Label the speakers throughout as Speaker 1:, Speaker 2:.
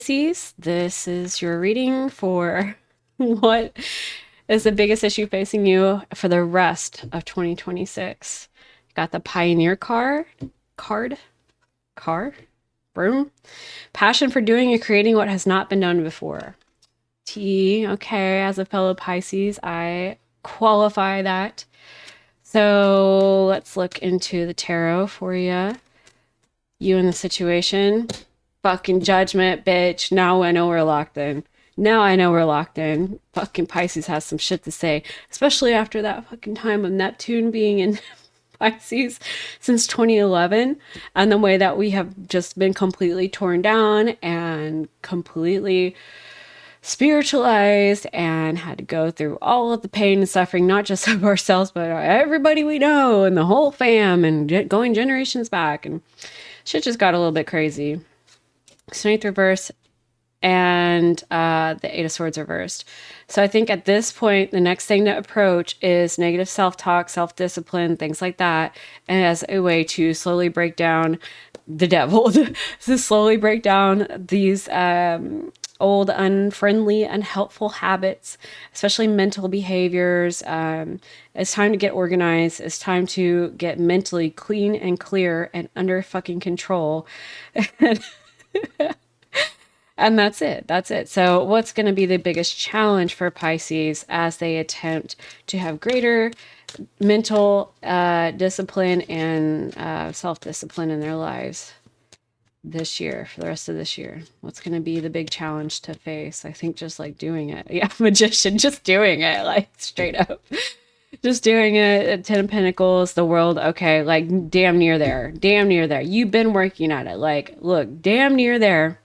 Speaker 1: Pisces, this is your reading for what is the biggest issue facing you for the rest of 2026. Got the Pioneer card, car, broom, passion for doing and creating what has not been done before. Okay, as a fellow Pisces, I qualify that. So let's look into the tarot for you. You in the situation. Fucking judgment, bitch. Now I know we're locked in. Now I know we're locked in. Fucking Pisces has some shit to say, especially after that fucking time of Neptune being in Pisces since 2011, and the way that we have just been completely torn down and completely spiritualized and had to go through all of the pain and suffering, not just of ourselves, but everybody we know and the whole fam and going generations back. And shit just got a little bit crazy. Strength reverse and the Eight of Swords reversed. So I think at this point, the next thing to approach is negative self-talk, self-discipline, things like that, and as a way to slowly break down the devil, to slowly break down these old, unfriendly, unhelpful habits, especially mental behaviors. It's time to get organized. It's time to get mentally clean and clear and under fucking control. And that's it. That's it. So what's going to be the biggest challenge for Pisces as they attempt to have greater mental discipline and self-discipline in their lives this year, for the rest of this year? What's going to be the big challenge to face? I think just like doing it. Yeah, magician, just doing it, like straight up. Just doing it. Ten of Pentacles, the world. Okay, like damn near there. Damn near there. You've been working at it. Like, look, damn near there.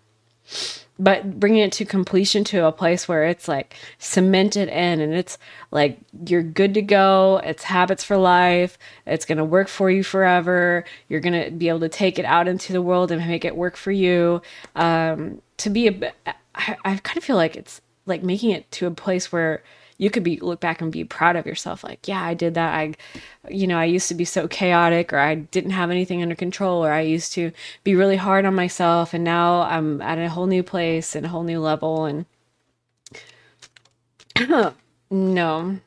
Speaker 1: But bringing it to completion, to a place where it's like cemented in and it's like you're good to go. It's habits for life. It's going to work for you forever. You're going to be able to take it out into the world and make it work for you. To be I kind of feel like it's like making it to a place where you could look back and be proud of yourself. Like, yeah, I did that. I used to be so chaotic, or I didn't have anything under control, or I used to be really hard on myself. And now I'm at a whole new place and a whole new level. And no,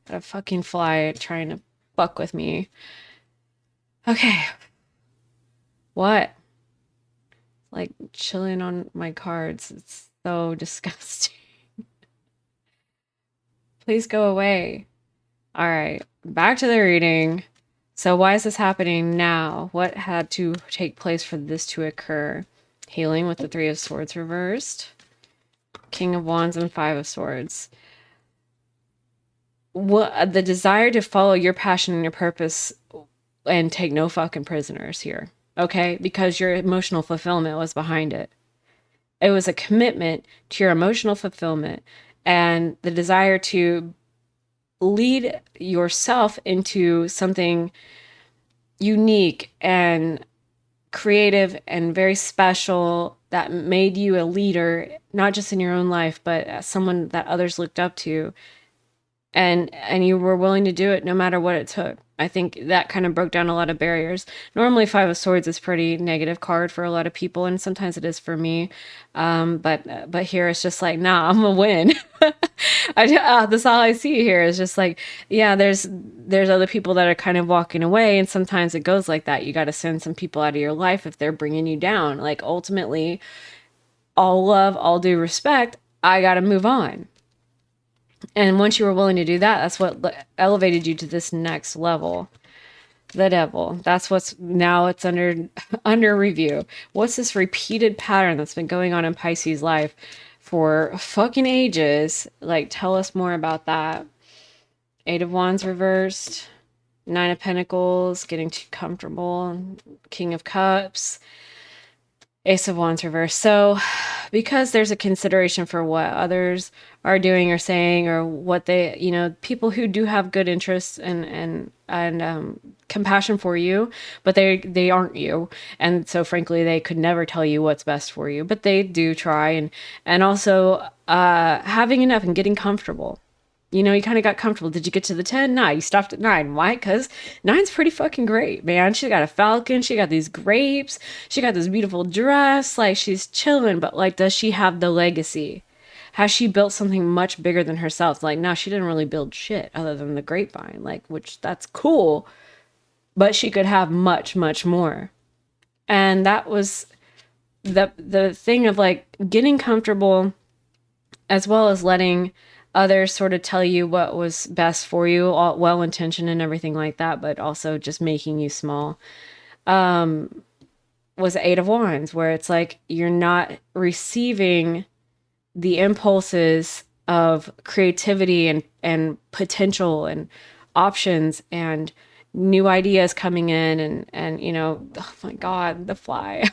Speaker 1: got a fucking fly trying to fuck with me. Okay. What? Like chilling on my cards. It's so disgusting. Please go away. All right, back to the reading. So why is this happening now? What had to take place for this to occur? Healing with the Three of Swords reversed. King of Wands and Five of Swords. What the desire to follow your passion and your purpose and take no fucking prisoners here. Okay? Because your emotional fulfillment was behind it. It was a commitment to your emotional fulfillment and the desire to lead yourself into something unique and creative and very special that made you a leader, not just in your own life, but as someone that others looked up to. And you were willing to do it no matter what it took. I think that kind of broke down a lot of barriers. Normally, Five of Swords is pretty negative card for a lot of people, and sometimes it is for me. But here it's just like, nah, I'm gonna win. That's all I see here is just like, yeah, there's other people that are kind of walking away, and sometimes it goes like that. You got to send some people out of your life if they're bringing you down. Like ultimately, all love, all due respect, I got to move on. And once you were willing to do that, that's what elevated you to this next level. The devil. That's what's now it's under review. What's this repeated pattern that's been going on in Pisces life for fucking ages? Like, tell us more about that. Eight of Wands reversed. Nine of Pentacles, getting too comfortable. King of Cups. Ace of Wands reversed. So because there's a consideration for what others are doing or saying, or what they, people who do have good interests and compassion for you, but they aren't you. And so frankly, they could never tell you what's best for you, but they do try. And also having enough and getting comfortable. You kind of got comfortable. Did you get to the 10? Nah, you stopped at 9. Why? Because nine's pretty fucking great, man. She got a falcon. She got these grapes. She got this beautiful dress. Like, she's chilling, but like, does she have the legacy? Has she built something much bigger than herself? Like, no, she didn't really build shit other than the grapevine, like, which that's cool, but she could have much, much more. And that was the thing of like getting comfortable, as well as letting others sort of tell you what was best for you, all well intentioned and everything like that, but also just making you small. Was Eight of Wands, where it's like you're not receiving the impulses of creativity and potential and options and new ideas coming in, and oh my god, the fly.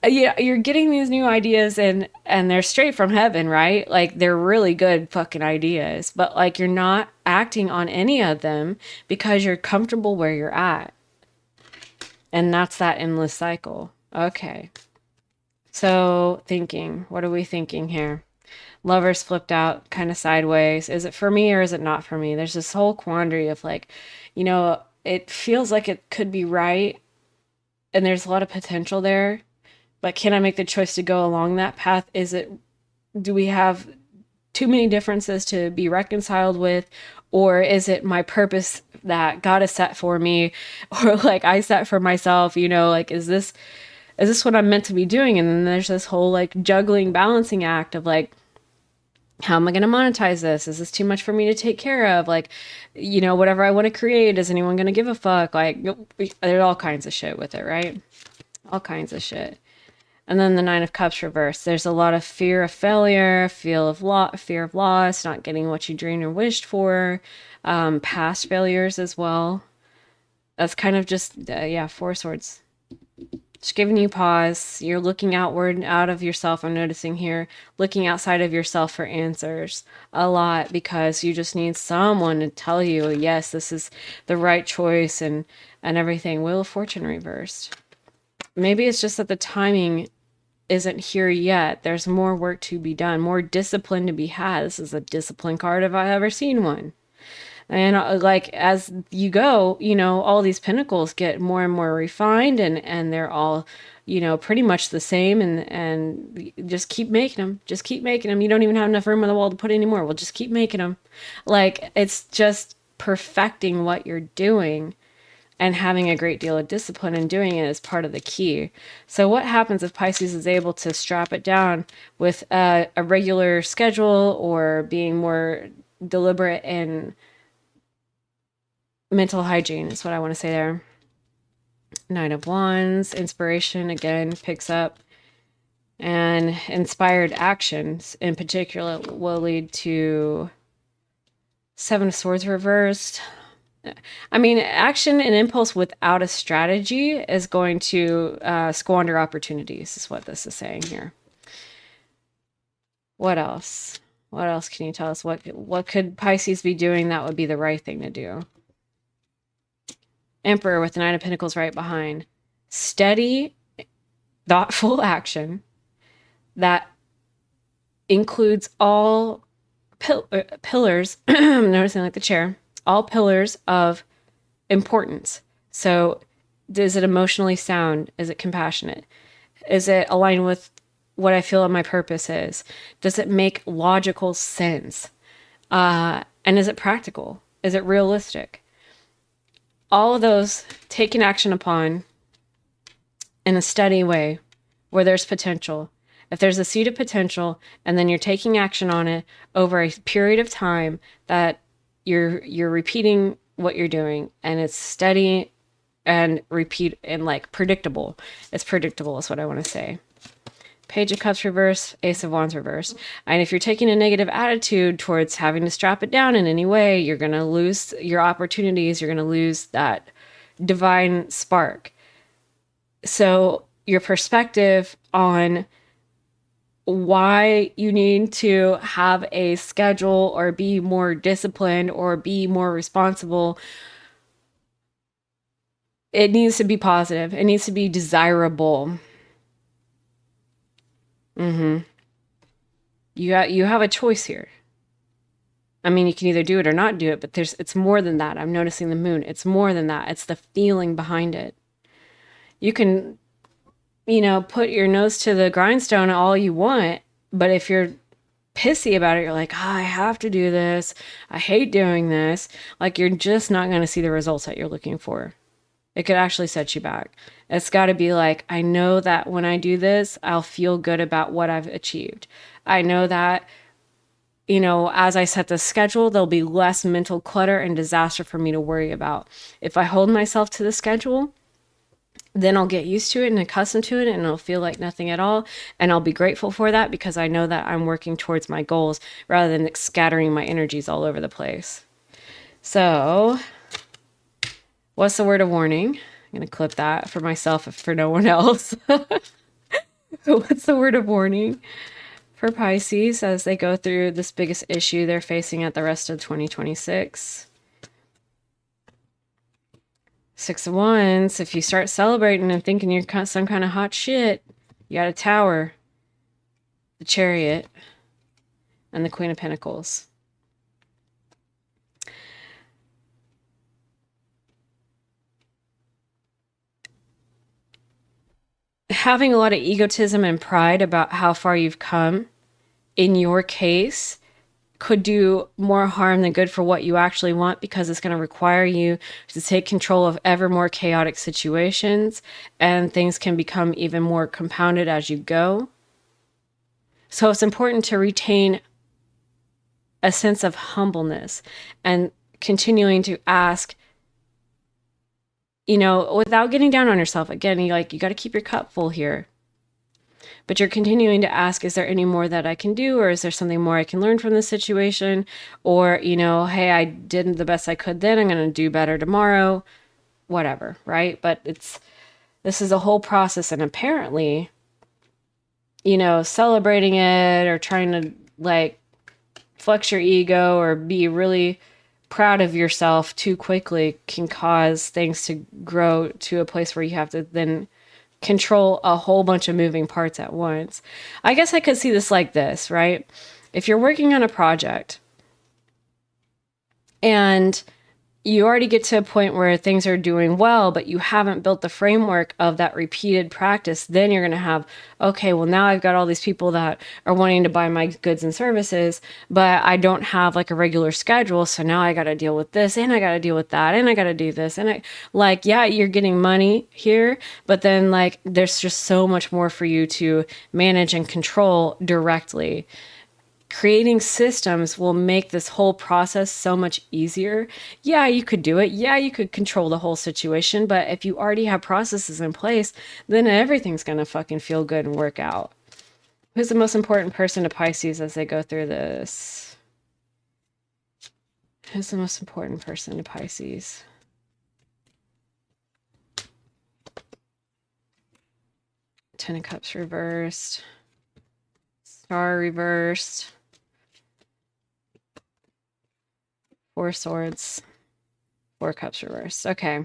Speaker 1: Yeah, you're getting these new ideas, and they're straight from heaven, right? Like, they're really good fucking ideas, but like, you're not acting on any of them because you're comfortable where you're at. And that's that endless cycle. Okay. So, thinking, what are we thinking here? Lovers flipped out kind of sideways. Is it for me or is it not for me? There's this whole quandary of like, it feels like it could be right, and there's a lot of potential there, but can I make the choice to go along that path? Do we have too many differences to be reconciled with? Or is it my purpose that God has set for me, or like I set for myself? Like, is this what I'm meant to be doing? And then there's this whole like juggling, balancing act of like, how am I going to monetize this? Is this too much for me to take care of? Like, whatever I want to create, is anyone going to give a fuck? Like, there's all kinds of shit with it, right? All kinds of shit. And then the Nine of Cups reversed. There's a lot of fear of failure, fear of loss, not getting what you dreamed or wished for, past failures as well. That's kind of just, Four Swords. Just giving you pause. You're looking outward, out of yourself. I'm noticing here, looking outside of yourself for answers a lot, because you just need someone to tell you, yes, this is the right choice, and everything. Wheel of Fortune reversed. Maybe it's just that the timing isn't here yet. There's more work to be done, more discipline to be had. This is a discipline card if I ever seen one. And like, as you go, all these pentacles get more and more refined, and they're all, pretty much the same, and just keep making them. Just keep making them. You don't even have enough room on the wall to put any more. Well, just keep making them. Like, it's just perfecting what you're doing, and having a great deal of discipline and doing it is part of the key. So what happens if Pisces is able to strap it down with a regular schedule, or being more deliberate in mental hygiene is what I want to say there. Nine of Wands, inspiration again picks up, and inspired actions in particular will lead to Seven of Swords reversed. I mean, action and impulse without a strategy is going to squander opportunities, is what this is saying here. What else? What else can you tell us? What could Pisces be doing that would be the right thing to do? Emperor with the Nine of Pentacles right behind. Steady, thoughtful action that includes all pillars. I'm noticing like the chair. All pillars of importance. So, is it emotionally sound? Is it compassionate? Is it aligned with what I feel my purpose is? Does it make logical sense? And is it practical? Is it realistic? All of those taken action upon in a steady way, where there's potential. If there's a seed of potential, and then you're taking action on it over a period of time, that you're repeating what you're doing, and it's steady and repeat, and like predictable. It's predictable is what I want to say. Page of Cups reverse, Ace of Wands reverse. And if you're taking a negative attitude towards having to strap it down in any way, you're going to lose your opportunities. You're going to lose that divine spark. So your perspective on why you need to have a schedule, or be more disciplined, or be more responsible, it needs to be positive. It needs to be desirable. You have a choice here. I mean, you can either do it or not do it, but it's more than that. I'm noticing the moon. It's more than that. It's the feeling behind it. You can, put your nose to the grindstone all you want, but if you're pissy about it, you're like, oh, I have to do this. I hate doing this. Like, you're just not going to see the results that you're looking for. It could actually set you back. It's got to be like, I know that when I do this, I'll feel good about what I've achieved. I know that, as I set the schedule, there'll be less mental clutter and disaster for me to worry about. If I hold myself to the schedule, then I'll get used to it and accustomed to it, and it'll feel like nothing at all. And I'll be grateful for that because I know that I'm working towards my goals rather than scattering my energies all over the place. So, what's the word of warning? I'm going to clip that for myself, if for no one else. What's the word of warning for Pisces as they go through this biggest issue they're facing at the rest of 2026? Six of Wands, if you start celebrating and thinking you're some kind of hot shit, you got a Tower, the Chariot, and the Queen of Pentacles. Having a lot of egotism and pride about how far you've come, in your case, could do more harm than good for what you actually want, because it's going to require you to take control of ever more chaotic situations, and things can become even more compounded as you go. So it's important to retain a sense of humbleness and continuing to ask, without getting down on yourself. Again, you got to keep your cup full here. But you're continuing to ask, is there any more that I can do? Or is there something more I can learn from this situation? Or, hey, I did the best I could then. I'm going to do better tomorrow. Whatever, right? But this is a whole process. And apparently, celebrating it or trying to flex your ego or be really proud of yourself too quickly can cause things to grow to a place where you have to then control a whole bunch of moving parts at once. I guess I could see this like this, right? If you're working on a project and you already get to a point where things are doing well, but you haven't built the framework of that repeated practice, then you're going to have, okay, well, now I've got all these people that are wanting to buy my goods and services, but I don't have a regular schedule. So now I got to deal with this, and I got to deal with that, and I got to do this. And yeah, you're getting money here, but then there's just so much more for you to manage and control directly. Creating systems will make this whole process so much easier. Yeah, you could do it. Yeah, you could control the whole situation. But if you already have processes in place, then everything's going to fucking feel good and work out. Who's the most important person to Pisces as they go through this? Who's the most important person to Pisces? Ten of Cups reversed. Star reversed. Four Swords, Four Cups reversed. Okay.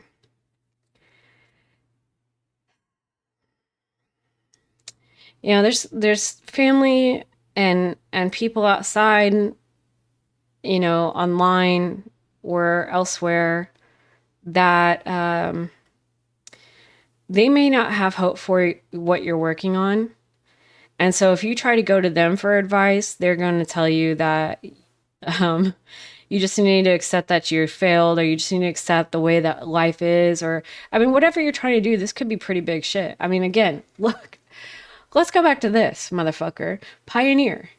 Speaker 1: There's family and people outside, online or elsewhere that they may not have hope for what you're working on. And so if you try to go to them for advice, they're going to tell you that you just need to accept that you failed, or you just need to accept the way that life is, or, whatever you're trying to do, this could be pretty big shit. Again, look, let's go back to this, motherfucker. Pioneer.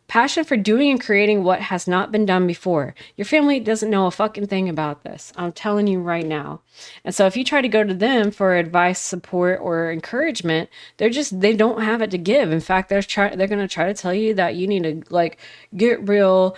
Speaker 1: Passion for doing and creating what has not been done before. Your family doesn't know a fucking thing about this. I'm telling you right now. And so if you try to go to them for advice, support, or encouragement, they don't have it to give. In fact, they're going to try to tell you that you need to get real.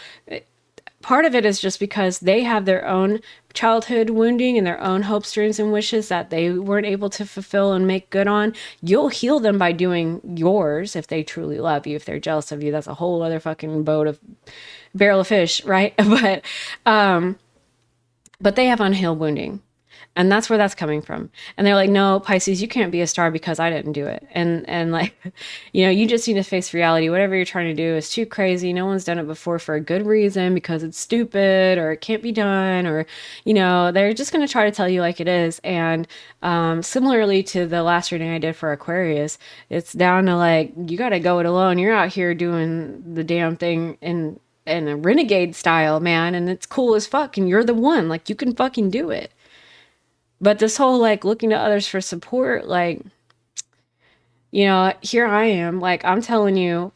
Speaker 1: Part of it is just because they have their own childhood wounding and their own hopes, dreams, and wishes that they weren't able to fulfill and make good on. You'll heal them by doing yours if they truly love you. If they're jealous of you, that's a whole other fucking barrel of fish, right? But they have unhealed wounding. And that's where that's coming from. And they're like, no, Pisces, you can't be a star because I didn't do it. And like, you just need to face reality. Whatever you're trying to do is too crazy. No one's done it before for a good reason, because it's stupid or it can't be done, or, they're just going to try to tell you like it is. And similarly to the last reading I did for Aquarius, it's down to like, you got to go it alone. You're out here doing the damn thing in a renegade style, man. And it's cool as fuck. And you're the one, like, you can fucking do it. But this whole like looking to others for support, like, here I am, like, I'm telling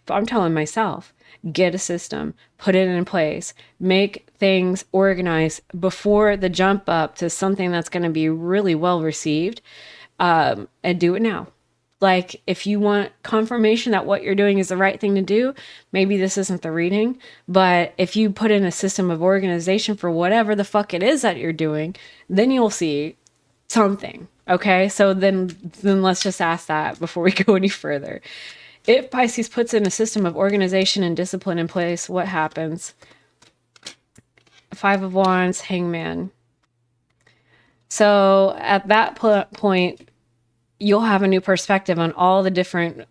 Speaker 1: myself, get a system, put it in place, make things organized before the jump up to something that's going to be really well received, and do it now. Like, if you want confirmation that what you're doing is the right thing to do, maybe this isn't the reading. But if you put in a system of organization for whatever the fuck it is that you're doing, then you'll see something. Okay, so then let's just ask that before we go any further. If Pisces puts in a system of organization and discipline in place, what happens? Five of Wands, Hangman. So at that point, you'll have a new perspective on all the different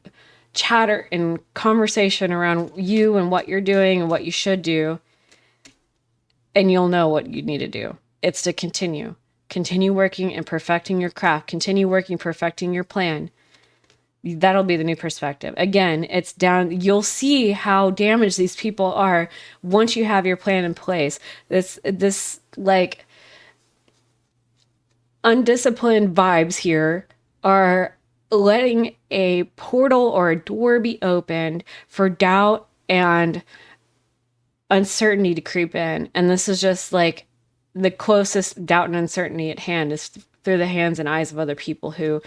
Speaker 1: chatter and conversation around you and what you're doing and what you should do. And you'll know what you need to do. It's to continue working and perfecting your craft, continue working, perfecting your plan. That'll be the new perspective. Again, it's down. You'll see how damaged these people are once you have your plan in place. This like undisciplined vibes here are letting a portal or a door be opened for doubt and uncertainty to creep in. And this is just like the closest doubt and uncertainty at hand is through the hands and eyes of other people who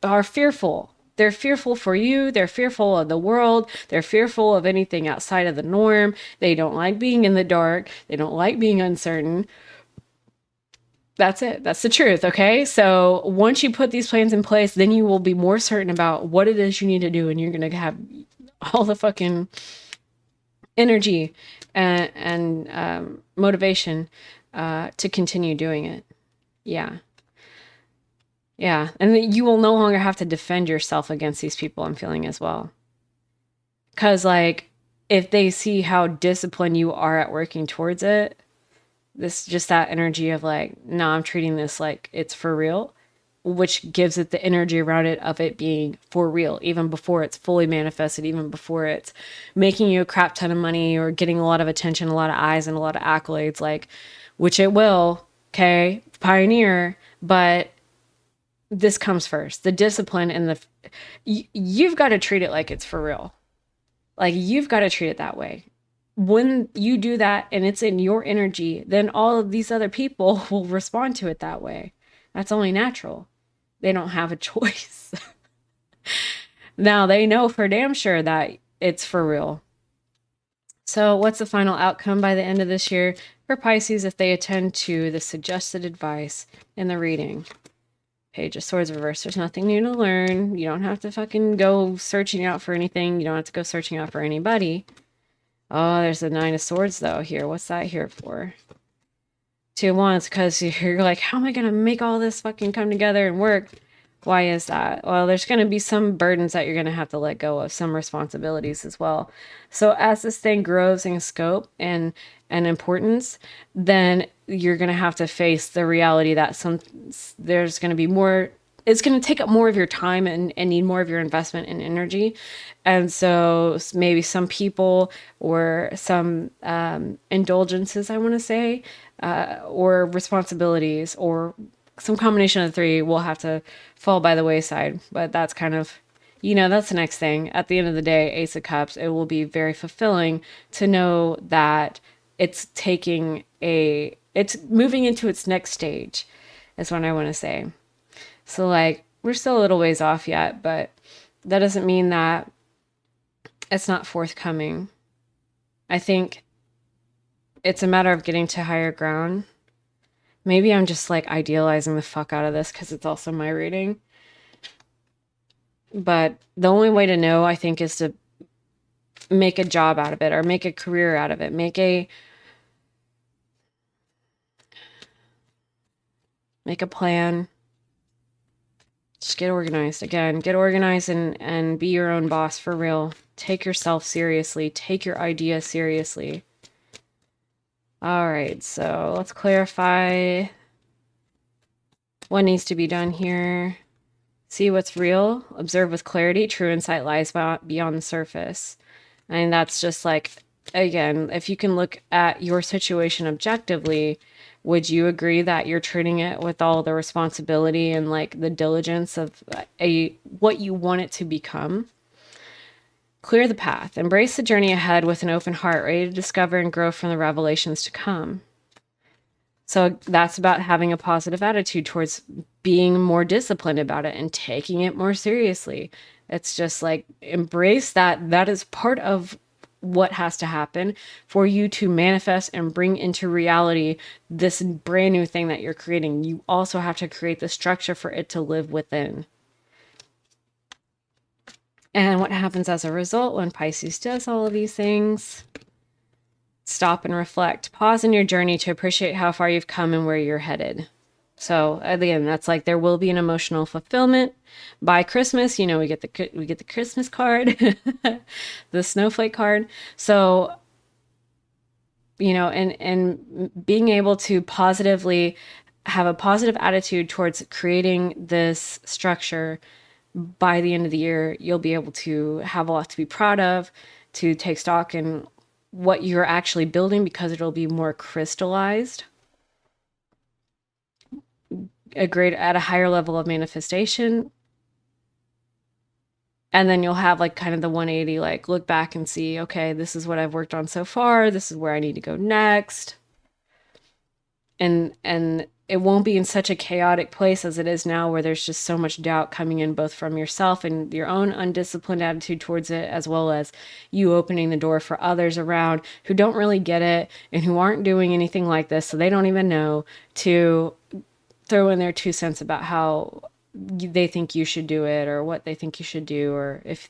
Speaker 1: are fearful. They're fearful for you. They're fearful of the world. They're fearful of anything outside of the norm. They don't like being in the dark. They don't like being uncertain. That's it. That's the truth. Okay. So once you put these plans in place, then you will be more certain about what it is you need to do. And you're going to have all the fucking energy and motivation to continue doing it. Yeah. Yeah. And then you will no longer have to defend yourself against these people, I'm feeling, as well. Because, like, if they see how disciplined you are at working towards it, this just that energy of like, no, I'm treating this like it's for real, which gives it the energy around it of it being for real, even before it's fully manifested, even before it's making you a crap ton of money or getting a lot of attention, a lot of eyes, and a lot of accolades, like, which it will, okay, pioneer, but this comes first. The discipline and you've got to treat it like it's for real. Like, you've got to treat it that way. When you do that and it's in your energy, then all of these other people will respond to it that way. That's only natural. They don't have a choice. Now they know for damn sure that it's for real. So what's the final outcome by the end of this year for Pisces if they attend to the suggested advice in the reading? Page of Swords reversed. There's nothing new to learn. You don't have to fucking go searching out for anything. You don't have to go searching out for anybody. Oh, there's the Nine of Swords though here. What's that here for? Two of Wands, because you're like, how am I going to make all this fucking come together and work? Why is that? Well, there's going to be some burdens that you're going to have to let go of, some responsibilities as well. So as this thing grows in scope and importance, then you're going to have to face the reality that there's going to be more, it's going to take up more of your time and need more of your investment and energy. And so maybe some people or some indulgences, I want to say, or responsibilities or some combination of the three will have to fall by the wayside. But that's kind of, that's the next thing. At the end of the day, Ace of Cups, it will be very fulfilling to know that it's moving into its next stage is what I want to say. So like, we're still a little ways off yet, but that doesn't mean that it's not forthcoming. I think it's a matter of getting to higher ground. Maybe I'm just like idealizing the fuck out of this because it's also my reading. But the only way to know, I think, is to make a job out of it or make a career out of it. Make a plan. Just get organized. Again, get organized and be your own boss for real. Take yourself seriously. Take your idea seriously. All right, so let's clarify what needs to be done here. See what's real. Observe with clarity. True insight lies beyond the surface. And that's just like, again, if you can look at your situation objectively, would you agree that you're treating it with all the responsibility and like the diligence of what you want it to become? Clear the path. Embrace the journey ahead with an open heart, ready to discover and grow from the revelations to come. So that's about having a positive attitude towards being more disciplined about it and taking it more seriously. It's just like embrace that. That is part of what has to happen for you to manifest and bring into reality this brand new thing that you're creating. You also have to create the structure for it to live within. And what happens as a result when Pisces does all of these things? Stop and reflect. Pause in your journey to appreciate how far you've come and where you're headed. So again, that's like there will be an emotional fulfillment by Christmas. You know, we get the Christmas card, the snowflake card. So, you know, and being able to positively have a positive attitude towards creating this structure, by the end of the year, you'll be able to have a lot to be proud of, to take stock in what you're actually building, because it'll be more crystallized, at a higher level of manifestation. And then you'll have like kind of the 180, like look back and see, okay, this is what I've worked on so far. This is where I need to go next. And it won't be in such a chaotic place as it is now, where there's just so much doubt coming in, both from yourself and your own undisciplined attitude towards it, as well as you opening the door for others around who don't really get it and who aren't doing anything like this, so they don't even know, to throw in their 2 cents about how they think you should do it, or what they think you should do, or if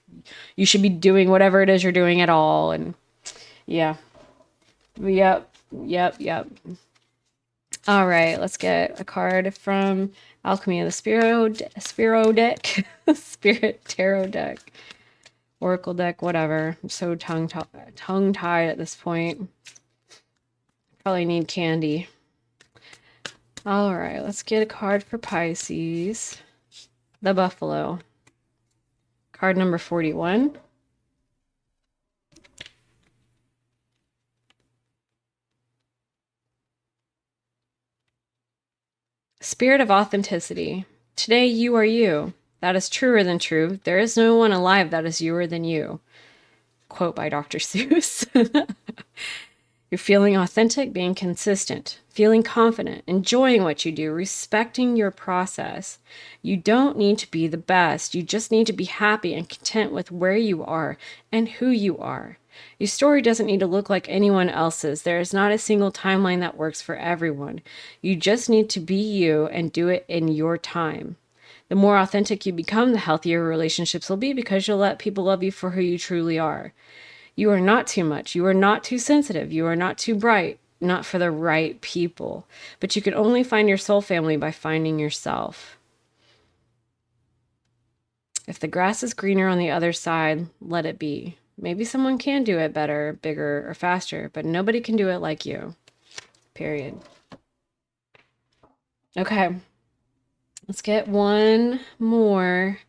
Speaker 1: you should be doing whatever it is you're doing at all. And yeah. Yep. All right, let's get a card from Alchemy of the Spiro deck, Spirit Tarot deck, Oracle deck, whatever. I'm so tongue-tied at this point. Probably need candy. All right, let's get a card for Pisces. The Buffalo. Card number 41. Spirit of authenticity. Today you are you. That is truer than true. There is no one alive that is youer than you. Quote by Dr. Seuss. You're feeling authentic, being consistent, feeling confident, enjoying what you do, respecting your process. You don't need to be the best. You just need to be happy and content with where you are and who you are. Your story doesn't need to look like anyone else's. There is not a single timeline that works for everyone. You just need to be you and do it in your time. The more authentic you become, the healthier relationships will be, because you'll let people love you for who you truly are. You are not too much. You are not too sensitive. You are not too bright, not for the right people. But you can only find your soul family by finding yourself. If the grass is greener on the other side, let it be. Maybe someone can do it better, bigger, or faster, but nobody can do it like you. Period. Okay. Let's get one more.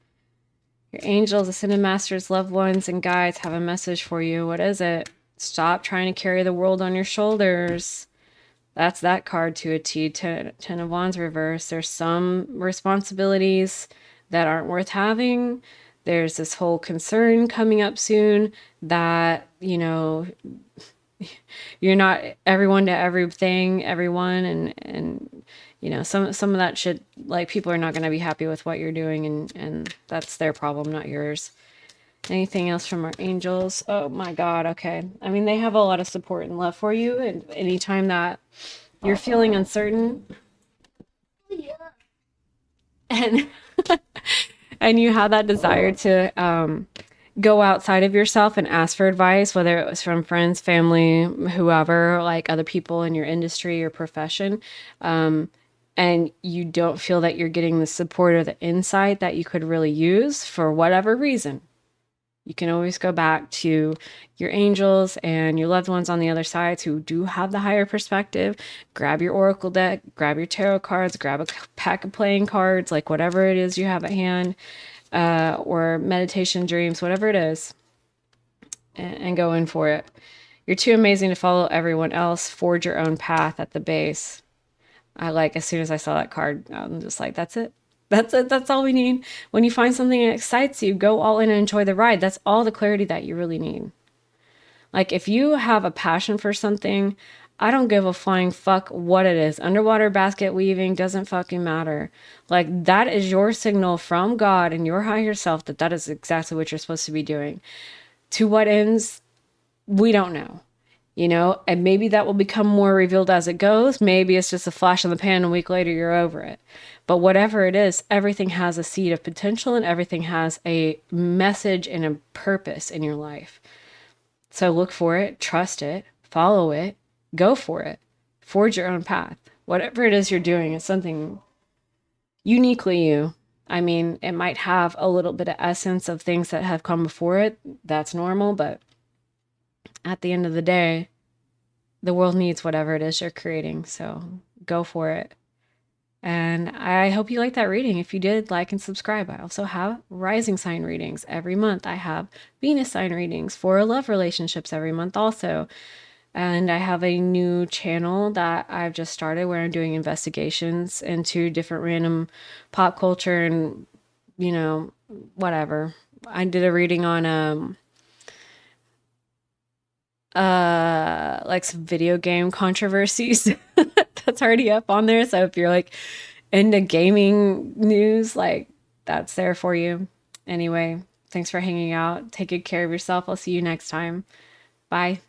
Speaker 1: Your angels, ascended masters, loved ones, and guides have a message for you. What is it? Stop trying to carry the world on your shoulders. That's that card to a T. Ten of Wands reverse. There's some responsibilities that aren't worth having. There's this whole concern coming up soon that, you know, you're not everyone to everything, everyone, and you know, some of that shit, like, people are not going to be happy with what you're doing, and that's their problem, not yours. Anything else from our angels? Oh my God. Okay. I mean, they have a lot of support and love for you, and anytime that you're feeling uncertain and and you have that desire to go outside of yourself and ask for advice, whether it was from friends, family, whoever, like other people in your industry or profession, and you don't feel that you're getting the support or the insight that you could really use for whatever reason, you can always go back to your angels and your loved ones on the other sides who do have the higher perspective. Grab your oracle deck, grab your tarot cards, grab a pack of playing cards, like whatever it is you have at hand, or meditation dreams, whatever it is, and go in for it. You're too amazing to follow everyone else. Forge your own path at the base. As soon as I saw that card, I'm just like, that's it. That's it. That's all we need. When you find something that excites you, go all in and enjoy the ride. That's all the clarity that you really need. Like, if you have a passion for something, I don't give a flying fuck what it is. Underwater basket weaving doesn't fucking matter. Like, that is your signal from God and your higher self that that is exactly what you're supposed to be doing. To what ends, we don't know. And maybe that will become more revealed as it goes. Maybe it's just a flash in the pan, and a week later you're over it. But whatever it is, everything has a seed of potential and everything has a message and a purpose in your life. So look for it, trust it, follow it, go for it, forge your own path. Whatever it is you're doing is something uniquely you. I mean, it might have a little bit of essence of things that have come before it. That's normal, but at the end of the day, the world needs whatever it is you're creating. So go for it. And I hope you liked that reading. If you did, like and subscribe. I also have rising sign readings every month. I have Venus sign readings for love relationships every month also. And I have a new channel that I've just started where I'm doing investigations into different random pop culture and, whatever. I did a reading on like some video game controversies that's already up on there. So if you're like into gaming news, like that's there for you. Anyway, thanks for hanging out. Take good care of yourself. I'll see you next time. Bye.